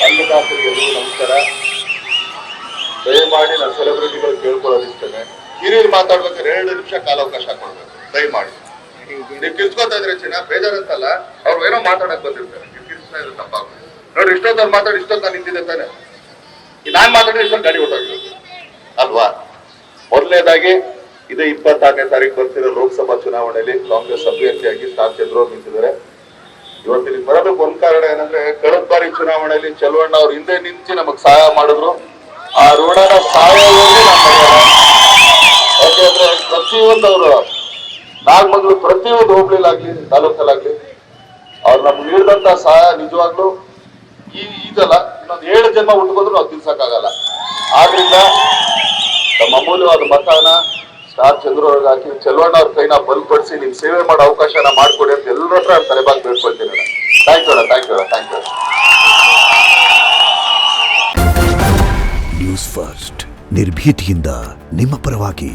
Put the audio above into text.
ಅನ್ನದಾತರಿಗೆ ನಮಸ್ಕಾರ. ದಯಮಾಡಿ ನಾನು ಸೆಲೆಬ್ರಿಟಿಗಳು ಕೇಳ್ಕೊಳ್ಳೋದಿಷ್ಟೇ, ಹಿರಿಯರು ಮಾತಾಡ್ಬೇಕಾದ್ರೆ 2 ನಿಮಿಷ ಕಾಲಾವಕಾಶ ಕೊಡ್ಬೇಕು ದಯಮಾಡಿ. ನೀವು ಕಿರ್ಚ್ಕೋತಾ ಇದ್ರೆ ಚಿನ್ನ ಬೇಜಾರಂತಲ್ಲ, ಅವ್ರು ಏನೋ ಮಾತಾಡಕ್ ಬಂದಿರ್ತಾರೆ, ನೀವು ಕಿರ್ಚ್ತಾ ಇದ್ರೆ ತಪ್ಪಾಗುತ್ತೆ ನೋಡಿ. ಇಷ್ಟೊತ್ತವ್ರು ಮಾತಾಡಿ ಇಷ್ಟೊತ್ತು ನಾನು ನಿಂತಿದ್ದೆ ತಾನೆ, ನಾನ್ ಮಾತಾಡಿದ್ರೆ ಇಷ್ಟೊಂದು ಗಾಡಿ ಹೊಟ್ಟೋಗಿರೋದು ಅಲ್ವಾ. ಮೊದಲನೇದಾಗಿ ಇದೇ 26ನೇ ತಾರೀಕು ಬರ್ತಿರೋ ಲೋಕಸಭಾ ಚುನಾವಣೆಯಲ್ಲಿ ಕಾಂಗ್ರೆಸ್ ಅಭ್ಯರ್ಥಿಯಾಗಿ ಸ್ಟಾರ್ ಚಂದ್ರ ನಿಂತಿದ್ದಾರೆ. ಇವತ್ತಿನ ಬರೋದಕ್ಕೆ ಒಂದ್ ಕಾರಣ ಏನಂದ್ರೆ, ಕಳೆದ ಬಾರಿ ಚುನಾವಣೆಯಲ್ಲಿ ಚಲುವಣ್ಣ ಅವ್ರು ಹಿಂದೆ ನಿಂತು ನಮಗ್ ಸಹಾಯ ಮಾಡಿದ್ರು. ಆ ಋಣದ ಸಹಾಯವಾಗಿ ಯಾಕೆಂದ್ರೆ ಪ್ರತಿಯೊಂದು ಅವರು ನಾಗಮಂಗಲ ಪ್ರತಿಯೊಂದು ಹೋಬಳಿಲಾಗ್ಲಿ ತಾಲೂಕಲ್ಲಾಗ್ಲಿ ಅವ್ರು ನಮ್ಗೆ ನೀಡಿದಂತ ಸಹಾಯ ನಿಜವಾಗ್ಲೂ ಇದಲ್ಲ, ಇನ್ನೊಂದು 7 ಜನ್ಮ ಉಟ್ಕೊಂಡ್ರು ನಾವು ತಿನ್ಸಕ್ಕಾಗಲ್ಲ. ಆದ್ರಿಂದ ನಮ್ಮ ಅಮೂಲ್ಯವಾದ ಮತನ ಸ್ಟಾರ್ ಚಂದ್ರ ಅವ್ರಿಗೆ ಹಾಕಿ ಚಲುವಣ್ಣ ಅವ್ರ ಕೈನ ಬಲಪಡಿಸಿ ನಿಮ್ ಸೇವೆ ಮಾಡೋ ಅವಕಾಶನ ಮಾಡ್ಕೊಡಿ ಅಂತ ಎಲ್ಲರ ಹತ್ರ ತಲೆಬಾಗಿ ಬೇಡ್ಕೊಳ್ತೀನಿ. Thank you. ನ್ಯೂಸ್ ಫಸ್ಟ್ ನಿರ್ಭೀತಿಯಿಂದ ನಿಮ್ಮ ಪರವಾಗಿ.